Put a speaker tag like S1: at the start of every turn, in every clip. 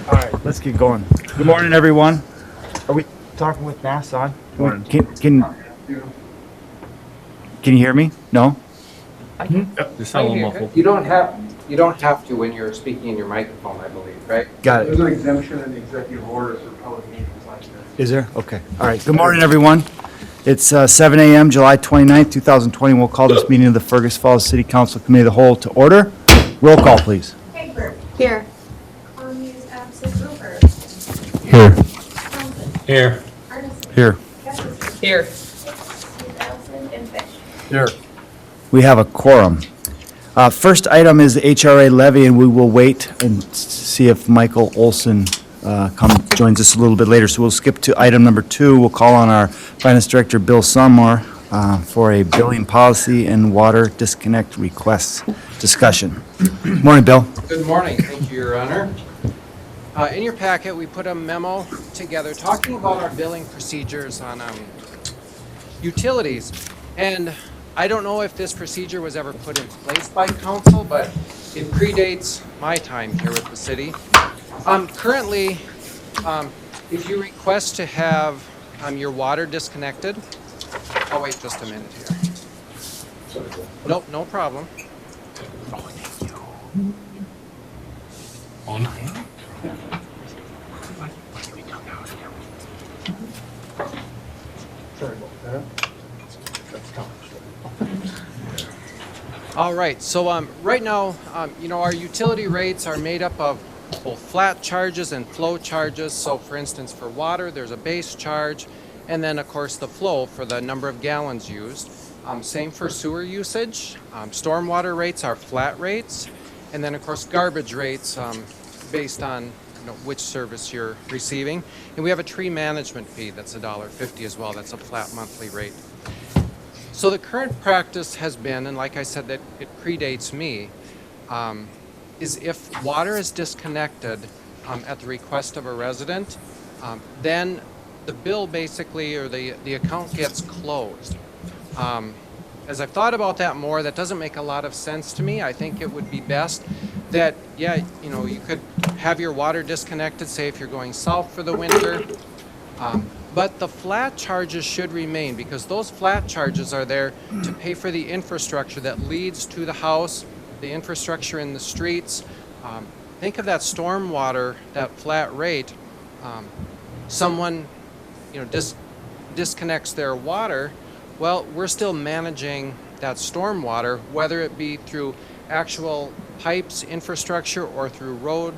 S1: All right, let's get going. Good morning, everyone. Are we talking with masks on? Can you hear me? No?
S2: You sound a little muffled.
S3: You don't have to when you're speaking in your microphone, I believe, right?
S1: Got
S4: There's
S1: it.
S4: an exemption in the executive order for public meetings like this.
S1: Is there? Okay. All right. Good morning, everyone. It's 7 a.m., July 29th, 2020. We'll call this meeting of the Fergus Falls City Council Committee of the Whole to order. Roll call, please.
S5: Hager.
S6: Here.
S5: Conley is absent. Rupert.
S1: Here.
S5: Townsend.
S2: Here.
S5: Arneson.
S1: Here.
S5: Jefferson.
S6: Here.
S5: Is absent. And Fish.
S4: Here.
S1: We have a quorum. First item is the HRA Levy, and we will wait and see if Michael Olson joins us a little bit later. So we'll skip to item number 2. We'll call on our Finance Director, Bill Summer, for a billing policy and water disconnect requests discussion. Morning, Bill.
S3: Good morning. Thank you, Your Honor. In your packet, we put a memo together talking about our billing procedures on utilities. And I don't know if this procedure was ever put in place by council, but it predates my time here with the city. Currently, if you request to have your water disconnected, oh wait just a minute here. Nope, no problem.
S2: On.
S4: Sorry about that.
S3: All right, so right now, our utility rates are made up of both flat charges and flow charges. So for instance, for water, there's a base charge, and then of course the flow for the number of gallons used. Same for sewer usage. Stormwater rates are flat rates, and then of course garbage rates based on which service you're receiving. And we have a tree management fee that's $1.50 as well. That's a flat monthly rate. So the current practice has been, and like I said, that it predates me, is if water is disconnected at the request of a resident, then the bill basically, or the account gets closed. As I've thought about that more, that doesn't make a lot of sense to me. I think it would be best that, you could have your water disconnected, say if you're going south for the winter, but the flat charges should remain, because those flat charges are there to pay for the infrastructure that leads to the house, the infrastructure in the streets. Think of that stormwater, that flat rate. Someone, disconnects their water. Well, we're still managing that stormwater, whether it be through actual pipes, infrastructure, or through road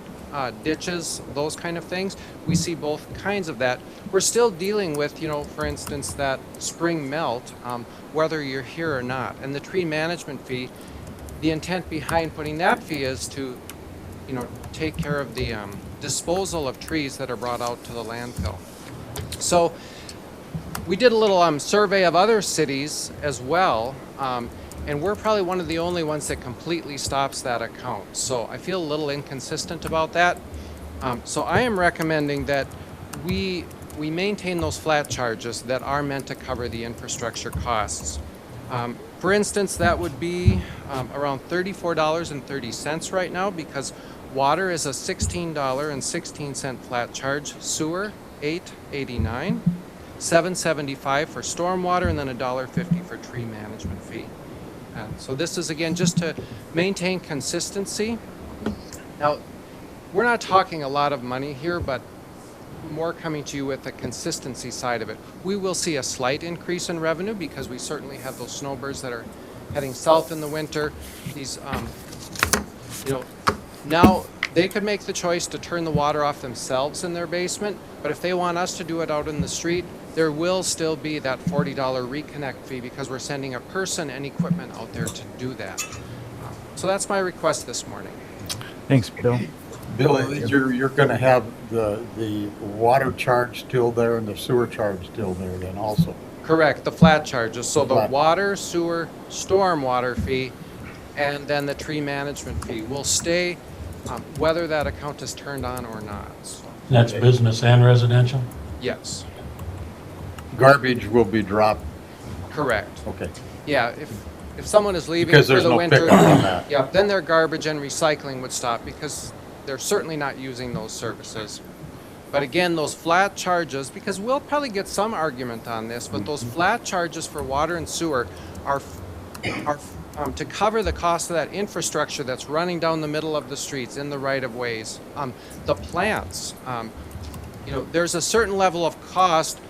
S3: ditches, those kind of things. We see both kinds of that. We're still dealing with, for instance, that spring melt, whether you're here or not. And the tree management fee, the intent behind putting that fee is to, take care of the disposal of trees that are brought out to the landfill. So we did a little survey of other cities as well, and we're probably one of the only ones that completely stops that account. So I feel a little inconsistent about that. So I am recommending that we maintain those flat charges that are meant to cover the infrastructure costs. For instance, that would be around $34.30 right now, because water is a $16.16 flat charge, sewer $8.89, $7.75 for stormwater, and then $1.50 for tree management fee. So this is, again, just to maintain consistency. Now, we're not talking a lot of money here, but more coming to you with the consistency side of it. We will see a slight increase in revenue because we certainly have those snowbirds that are heading south in the winter. These, now they could make the choice to turn the water off themselves in their basement, but if they want us to do it out in the street, there will still be that $40 reconnect fee because we're sending a person and equipment out there to do that. So that's my request this morning.
S1: Thanks, Bill.
S7: Bill, you're going to have the water charge still there and the sewer charge still there then also?
S3: Correct, the flat charges. So the
S7: Flat.
S3: water, sewer, stormwater fee, and then the tree management fee will stay whether that account is turned on or not. So,
S2: That's business and residential?
S3: yes,
S7: Garbage will be dropped,
S3: correct.
S7: okay.
S3: Yeah, if someone is leaving
S7: Because
S3: for
S7: there's
S3: the
S7: no
S3: winter,
S7: pickup on that.
S3: yeah, then their garbage and recycling would stop because they're certainly not using those services. But again, those flat charges, because we'll probably get some argument on this, but those flat charges for water and sewer are to cover the cost of that infrastructure that's running down the middle of the streets in the right of ways. The plants, there's a certain level of cost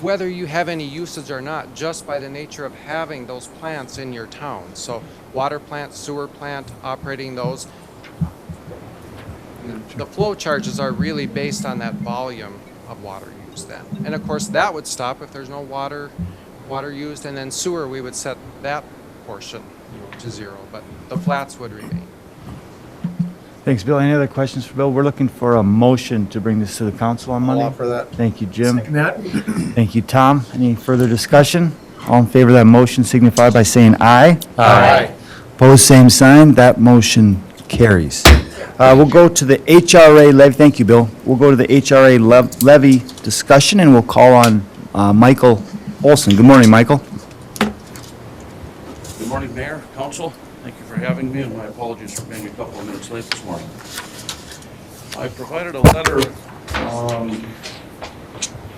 S3: whether you have any usage or not, just by the nature of having those plants in your town. So water plant, sewer plant, operating those. The flow charges are really based on that volume of water used then. And of course, that would stop if there's no water used, and then sewer, we would set that portion to zero, but the flats would remain.
S1: Thanks, Bill. Any other questions for Bill? We're looking for a motion to bring this to the council on Monday.
S7: I'll offer that.
S1: Thank you, Jim.
S4: Second that.
S1: Thank you, Tom. Any further discussion? All in favor of that motion signify by saying aye.
S3: Aye.
S1: Opposed, same sign. That motion carries. We'll go to the HRA levy. Thank you, Bill. We'll go to the HRA levy discussion, and we'll call on Michael Olson. Good morning, Michael.
S6: Good morning, Mayor, Council. Thank you for having me, and my apologies for being a couple of minutes late this morning. I provided a letter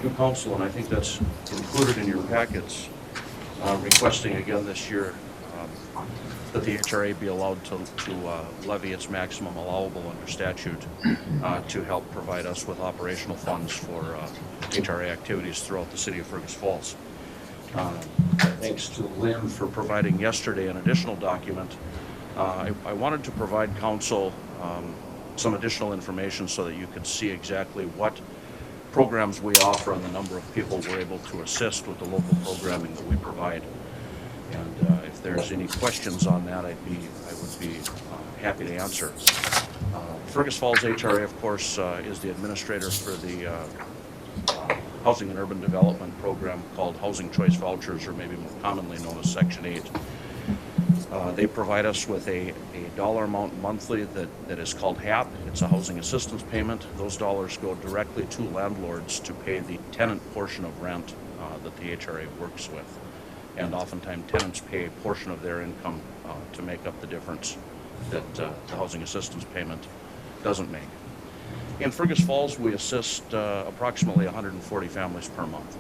S6: to Council, and I think that's included in your packets, requesting again this year that the HRA be allowed to levy its maximum allowable under statute to help provide us with operational funds for HRA activities throughout the city of Fergus Falls. Thanks to Lynn for providing yesterday an additional document. I wanted to provide council some additional information so that you could see exactly what programs we offer and the number of people we're able to assist with the local programming that we provide. And if there's any questions on that, I would be happy to answer. Fergus Falls HRA, of course, is the administrator for the Housing and Urban Development program called Housing Choice Vouchers, or maybe more commonly known as Section 8. They provide us with a dollar amount monthly that is called HAP. It's a housing assistance payment. Those dollars go directly to landlords to pay the tenant portion of rent that the HRA works with. And oftentimes tenants pay a portion of their income to make up the difference that the housing assistance payment doesn't make. In Fergus Falls, we assist approximately 140 families per month.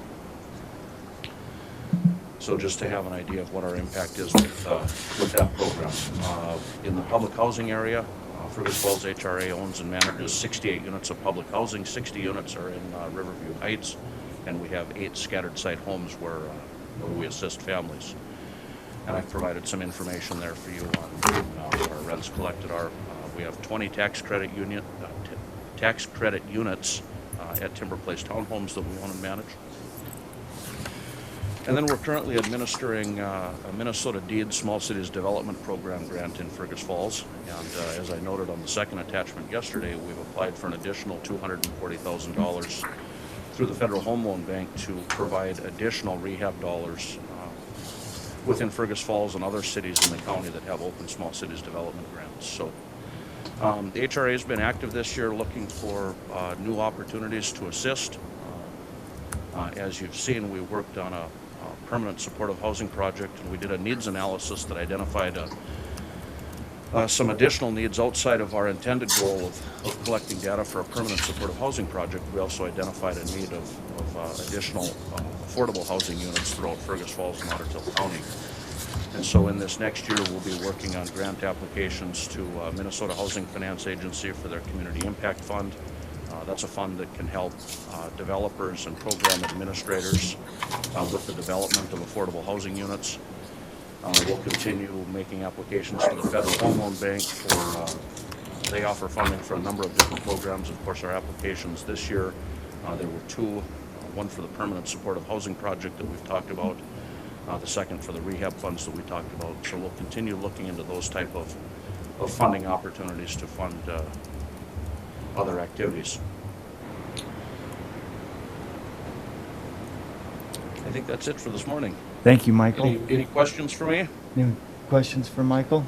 S6: So just to have an idea of what our impact is with that program. In the public housing area, Fergus Falls HRA owns and manages 68 units of public housing. 60 units are in Riverview Heights, and we have 8 scattered site homes where we assist families. And I've provided some information there for you on our rents collected are. We have 20 tax credit units at Timber Place Townhomes that we own and manage. And then we're currently administering a Minnesota Deed Small Cities Development Program grant in Fergus Falls. And as I noted on the second attachment yesterday, we've applied for an additional $240,000 through the Federal Home Loan Bank to provide additional rehab dollars within Fergus Falls and other cities in the county that have open small cities development grants. So the HRA has been active this year looking for new opportunities to assist. As you've seen, we worked on a permanent supportive housing project, and we did a needs analysis that identified some additional needs outside of our intended goal of collecting data for a permanent supportive housing project. We also identified a need of additional affordable housing units throughout Fergus Falls and Ottertail County. And so in this next year, we'll be working on grant applications to Minnesota Housing Finance Agency for their Community Impact Fund. That's a fund that can help developers and program administrators with the development of affordable housing units. We'll continue making applications to the Federal Home Loan Bank for, they offer funding for a number of different programs. Of course, our applications this year, there were 2, one for the permanent supportive housing project that we've talked about, the second for the rehab funds that we talked about. So we'll continue looking into those type of funding opportunities to fund other activities. I think that's it for this morning.
S1: Thank you, Michael.
S6: Any questions for me?
S1: Any questions for Michael?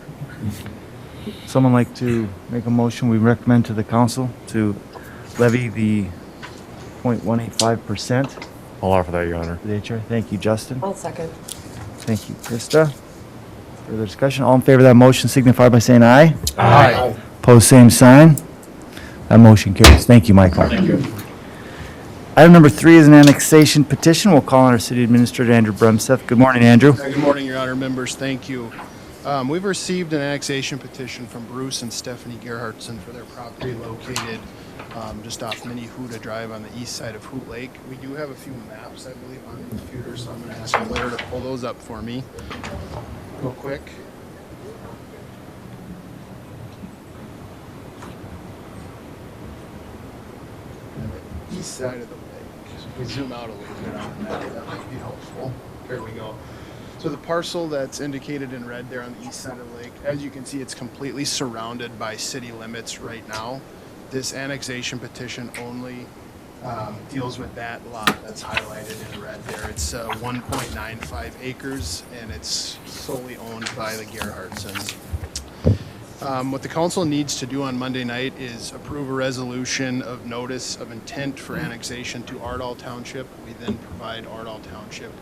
S1: Someone like to make a motion? We recommend to the council to levy the 0.185%.
S8: I'll offer that, Your Honor.
S1: For the HR. Thank you, Justin.
S9: I'll second.
S1: Thank you, Krista. Further discussion? All in favor of that motion signify by saying aye.
S8: Aye.
S1: Pose same sign. That motion carries. Thank you, Michael. Thank you. Item number 3 is an annexation petition. We'll call on our city administrator, Andrew Brumseth. Good morning, Andrew.
S8: Good morning, Your Honor, members. Thank you. We've received an annexation petition from Bruce and Stephanie Gerhardtson for their property located just off Mini Huda Drive on the east side of Hoot Lake. We do have a few maps, I believe, on the computer, so I'm going to ask Blair to pull those up for me real quick. The east side of the lake. If we zoom out a little bit on the map, that might be helpful. There we go. So the parcel that's indicated in red there on the east side of the lake, as you can see, it's completely surrounded by city limits right now. This annexation petition only deals with that lot that's highlighted in red there. It's 1.95 acres, and it's solely owned by the Gerhardsons. What the council needs to do on Monday night is approve a resolution of notice of intent for annexation to Ardall Township. We then provide Ardall Township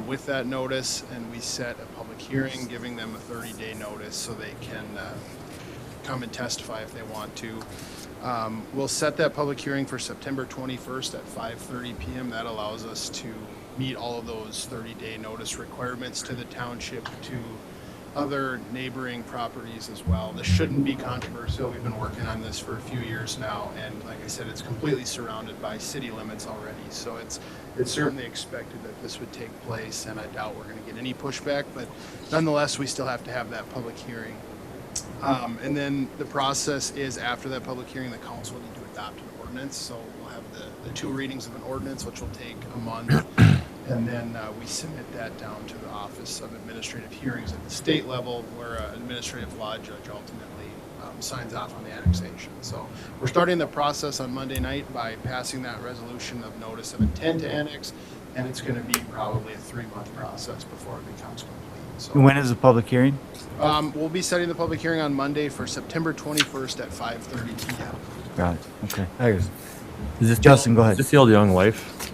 S8: with that notice, and we set a public hearing, giving them a 30-day notice so they can come and testify if they want to. We'll set that public hearing for September 21st at 5:30 p.m. That allows us to meet all of those 30-day notice requirements to the township, to other neighboring properties as well. This shouldn't be controversial. We've been working on this for a few years now, and like I said, it's completely surrounded by city limits already. So it's certainly expected that this would take place, and I doubt we're going to get any pushback, but nonetheless, we still have to have that public hearing. And then the process is, after that public hearing, the council will need to adopt an ordinance. So we'll have the 2 readings of an ordinance, which will take a month. And then we submit that down to the Office of Administrative Hearings at the state level, where an administrative law judge ultimately signs off on the annexation. So we're starting the process on Monday night by passing that resolution of notice of intent to annex, and it's going to be probably a 3-month process before it becomes complete. So
S1: When is the public hearing?
S8: we'll be setting the public hearing on Monday for September 21st at 5:30 p.m.
S1: Got it. Okay. Justin, go ahead.
S9: Is this the old Young Life?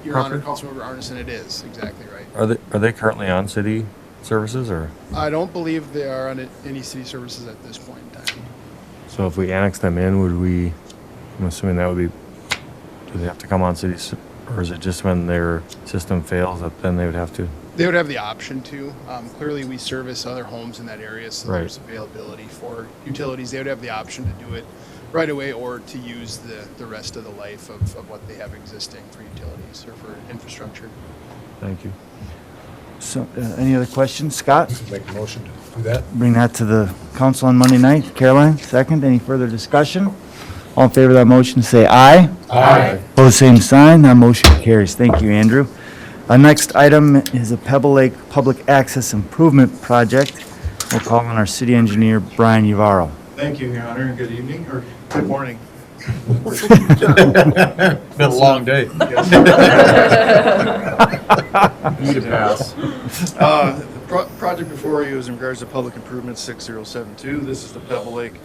S8: Your Honor, Councilmember Arneson, it is exactly right.
S9: Are they currently on city services, or
S8: I don't believe they are on any city services at this point in time.
S9: so if we annex them in, would we? I'm assuming that would be. Do they have to come on city, or is it just when their system fails that then they would have to?
S8: They would have the option to. Clearly, we service other homes in that area, so
S9: Right.
S8: there's availability for utilities. They would have the option to do it right away, or to use the rest of the life of what they have existing for utilities or for infrastructure.
S9: Thank you.
S1: So, any other questions? Scott?
S7: Make a motion to do that.
S1: Bring that to the council on Monday night. Caroline, second. Any further discussion? All in favor of that motion, say aye.
S7: Aye.
S1: Pose same sign. That motion carries. Thank you, Andrew. Our next item is a Pebble Lake Public Access Improvement Project. We'll call on our city engineer, Brian Yavaro.
S4: Thank you, Your Honor, and good evening, or good morning.
S7: Been a long day.
S4: Need a pass. The project before you is in regards to Public Improvement 6072. This is the Pebble Lake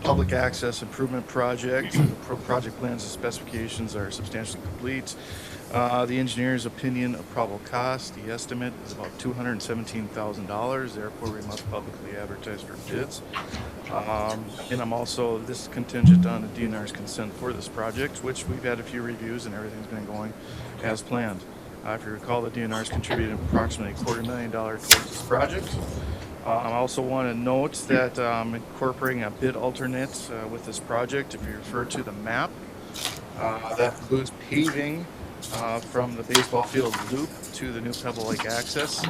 S4: Public Access Improvement Project. The project plans and specifications are substantially complete. The engineer's opinion of probable cost, the estimate is about $217,000. Therefore, we must publicly advertise for bids. And this is contingent on the DNR's consent for this project, which we've had a few reviews and everything's been going as planned. If you recall, the DNR's contributed approximately $250,000 towards this project. I also want to note that I'm incorporating a bid alternate with this project. If you refer to the map, that includes paving from the baseball field loop to the new Pebble Lake access.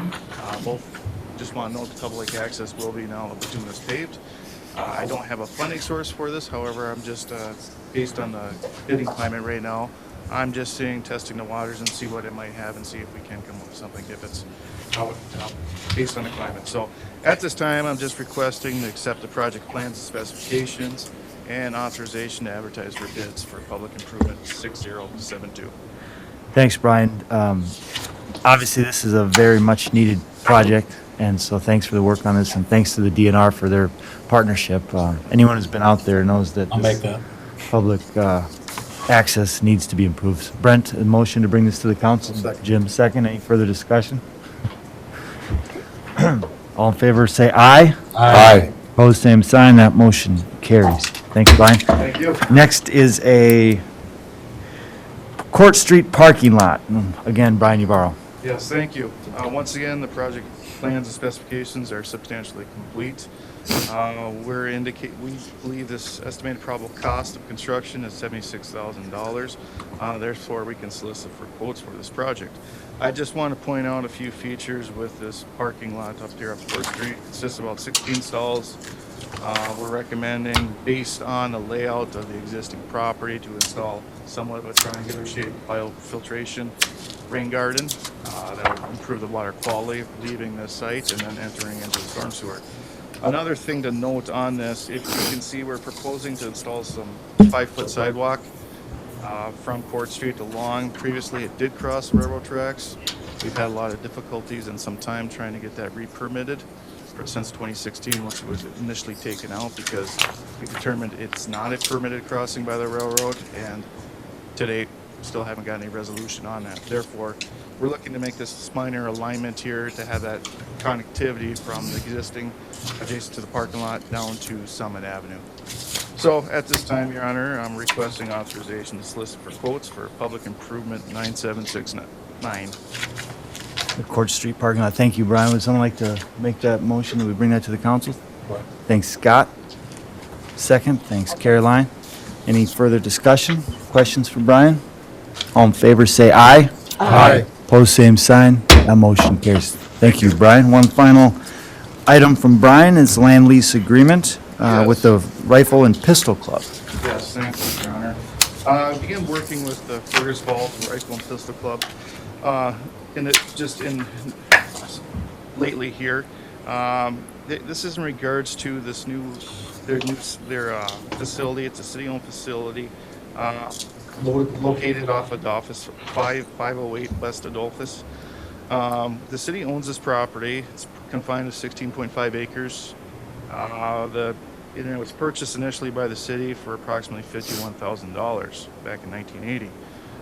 S4: Just want to note the Pebble Lake access will be now bituminous paved. I don't have a funding source for this, however, I'm just, based on the bidding climate right now, I'm just testing the waters and see what it might have and see if we can come up with something if it's based on the climate. So at this time, I'm just requesting to accept the project plans and specifications and authorization to advertise for bids for Public Improvement 6072.
S1: Thanks, Brian. Obviously, this is a very much needed project, and so thanks for the work on this, and thanks to the DNR for their partnership. Anyone who's been out there knows that
S2: I'll make
S1: this
S2: that.
S1: public access needs to be improved. Brent, a motion to bring this to the council.
S7: Second.
S1: Jim, second. Any further discussion? All in favor, say aye.
S7: Aye.
S1: Opposed, same sign. That motion carries. Thank you, Brian.
S4: Thank you.
S1: Next is a Court Street parking lot. Again, Brian Ybarro.
S4: Yes, thank you. Once again, the project plans and specifications are substantially complete. We believe this estimated probable cost of construction is $76,000. Therefore, we can solicit for quotes for this project. I just want to point out a few features with this parking lot up here up Court Street. It's just about 16 stalls. We're recommending, based on the layout of the existing property, to install somewhat of a triangular shaped biofiltration rain garden that will improve the water quality leaving the site and then entering into the storm sewer. Another thing to note on this, if you can see, we're proposing to install some 5-foot sidewalk from Court Street along. Previously, it did cross railroad tracks. We've had a lot of difficulties and some time trying to get that re-permitted since 2016, once it was initially taken out, because we determined it's not a permitted crossing by the railroad, and to date, still haven't got any resolution on that. Therefore, we're looking to make this minor alignment here to have that connectivity from the existing adjacent to the parking lot down to Summit Avenue. So at this time, Your Honor, I'm requesting authorization to solicit for quotes for public improvement 9769.
S1: The Court Street parking lot. Thank you, Brian. Would someone like to make that motion that we bring that to the council? Thanks, Scott. Second. Thanks, Caroline. Any further discussion? Questions for Brian? All in favor, say aye.
S7: Aye.
S1: Opposed, same sign. That motion carries. Thank you, Brian. One final item from Brian is land lease agreement with the Rifle and Pistol Club.
S4: Yes, thank you, Your Honor. I began working with the Fergus Falls Rifle and Pistol Club lately here. This is in regards to their facility. It's a city-owned facility located off of Adolphus, 508 West Adolphus. The city owns this property. It's confined to 16.5 acres. It was purchased initially by the city for approximately $51,000 back in 1980.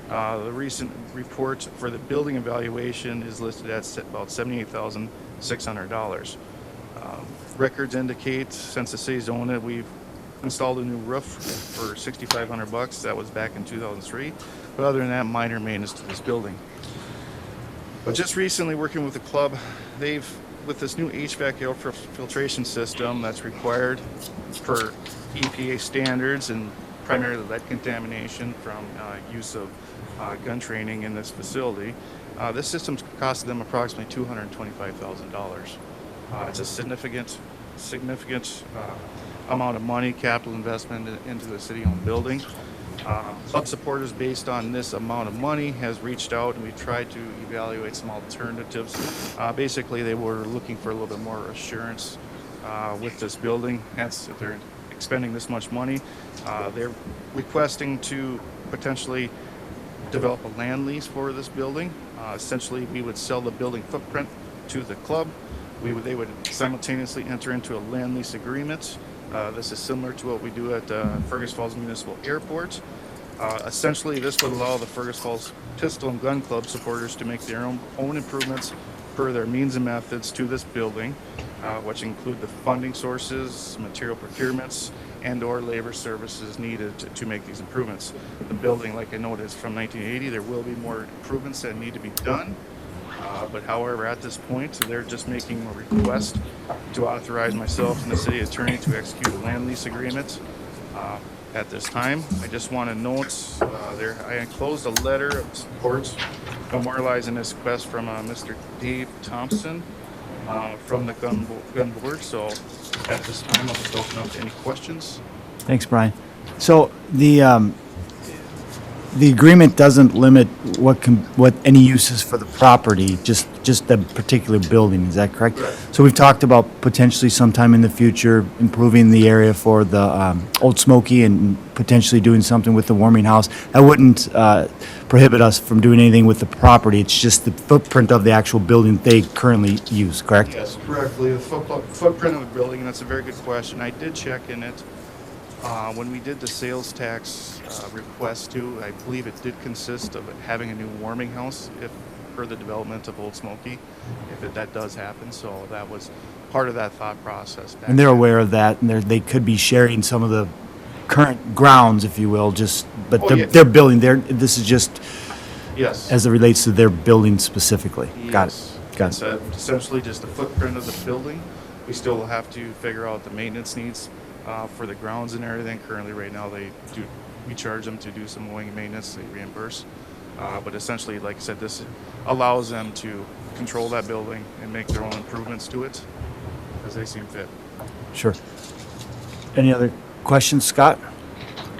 S4: The recent report for the building evaluation is listed at about $78,600. Records indicate since the city's owned it, we've installed a new roof for $6,500. That was back in 2003. But other than that, minor maintenance to this building. But just recently, working with the club, with this new HVAC air filtration system that's required for EPA standards and primarily lead contamination from use of gun training in this facility, this system's costed them approximately $225,000. It's a significant amount of money, capital investment into the city-owned building. Club supporters, based on this amount of money, has reached out and we tried to evaluate some alternatives. Basically, they were looking for a little bit more assurance with this building. Hence, if they're expending this much money, they're requesting to potentially develop a land lease for this building. Essentially, we would sell the building footprint to the club. They would simultaneously enter into a land lease agreement. This is similar to what we do at Fergus Falls Municipal Airport. Essentially, this would allow the Fergus Falls Pistol and Gun Club supporters to make their own improvements per their means and methods to this building, which include the funding sources, material procurements, and/or labor services needed to make these improvements. The building, like I noted, is from 1980. There will be more improvements that need to be done. But however, at this point, they're just making a request to authorize myself and the city attorney to execute a land lease agreement. At this time, I just want to note I enclosed a letter of support memorializing this request from Mr. Dave Thompson from the gun board. So at this time, I'll just open up to any questions.
S1: Thanks, Brian. So the agreement doesn't limit what any uses for the property, just the particular building. Is that correct?
S4: Correct.
S1: So we've talked about potentially sometime in the future improving the area for the Old Smoky and potentially doing something with the warming house. That wouldn't prohibit us from doing anything with the property. It's just the footprint of the actual building they currently use, correct?
S4: Yes, correctly. The footprint of the building, and that's a very good question. I did check in it. When we did the sales tax request too, I believe it did consist of having a new warming house for the development of Old Smoky, if that does happen. So that was part of that thought process. back
S1: And they're
S4: then.
S1: aware of that, and they could be sharing some of the current grounds, if you will, but
S4: Oh,
S1: they're,
S4: yeah.
S1: they're building, this is just
S4: Yes.
S1: as it relates to their building specifically. Got it,
S4: Yes.
S1: got
S4: It's
S1: it.
S4: essentially just the footprint of the building. We still have to figure out the maintenance needs for the grounds and everything. Currently, right now, we charge them to do some mowing and maintenance, they reimburse. But essentially, like I said, this allows them to control that building and make their own improvements to it as they seem fit.
S1: Sure. Any other questions, Scott?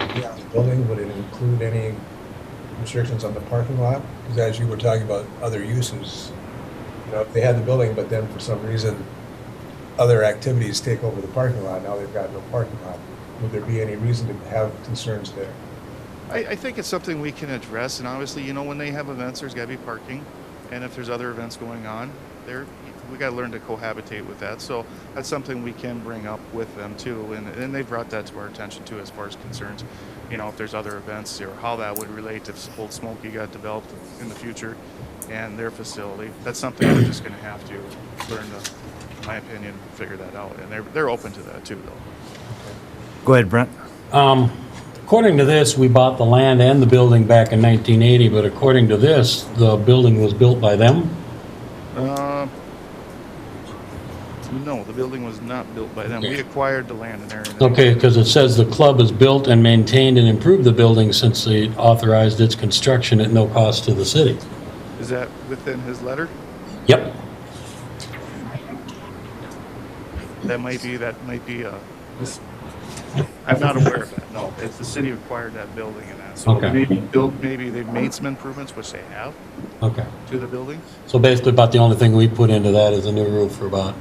S10: Yeah, the building, would it include any restrictions on the parking lot? Because as you were talking about other uses, you know, if they had the building, but then for some reason, other activities take over the parking lot, now they've got no parking lot. Would there be any reason to have concerns there?
S4: I think it's something we can address, and obviously, you know, when they have events, there's got to be parking, and if there's other events going on, we got to learn to cohabitate with that. So that's something we can bring up with them too, and they've brought that to our attention too, as far as concerns. You know, if there's other events or how that would relate if Old Smoky got developed in the future, and their facility. That's something we're just going to have to learn to, in my opinion, figure that out, and they're open to that too, though.
S1: Go ahead, Brent.
S2: According to this, we bought the land and the building back in 1980, but according to this, the building was built by them?
S4: No, the building was not built by them. We acquired the land and everything.
S2: Okay, because it says the club has built and maintained and improved the building since they authorized its construction at no cost to the city.
S4: Is that within his letter?
S2: Yep.
S4: That might be I'm not aware of that, no. It's the city acquired that building and that. So
S2: Okay.
S4: maybe they've made some improvements, which they have,
S2: Okay.
S4: to the building.
S2: So basically about the only thing we put into that is a new roof for about,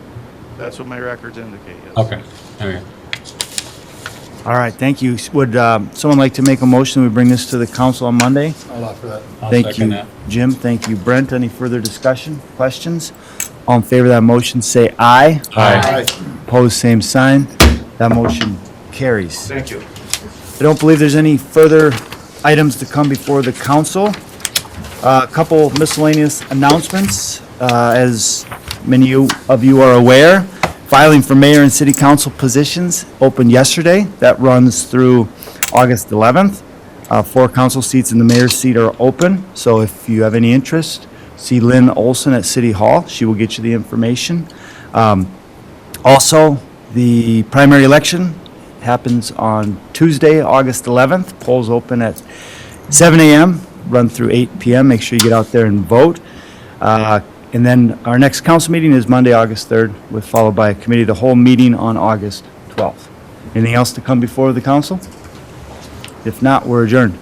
S4: That's what my records indicate, yes.
S2: okay, all right.
S1: All right, thank you. Would someone like to make a motion, we bring this to the council on Monday?
S7: I'll offer that.
S2: I'll
S1: Thank
S2: second
S1: you,
S2: that.
S1: Jim. Thank you, Brent. Any further discussion, questions? All in favor of that motion, say aye.
S2: Aye.
S1: Opposed, same sign. That motion carries.
S4: Thank you.
S1: I don't believe there's any further items to come before the council. A couple miscellaneous announcements. As many of you are aware, filing for mayor and city council positions opened yesterday. That runs through August 11th. 4 council seats in the mayor's seat are open, so if you have any interest, see Lynn Olson at City Hall. She will get you the information. Also, the primary election happens on Tuesday, August 11th. Polls open at 7 a.m., run through 8 p.m. Make sure you get out there and vote. And then our next council meeting is Monday, August 3rd, followed by a committee of the whole meeting on August 12th. Anything else to come before the council? If not, we're adjourned.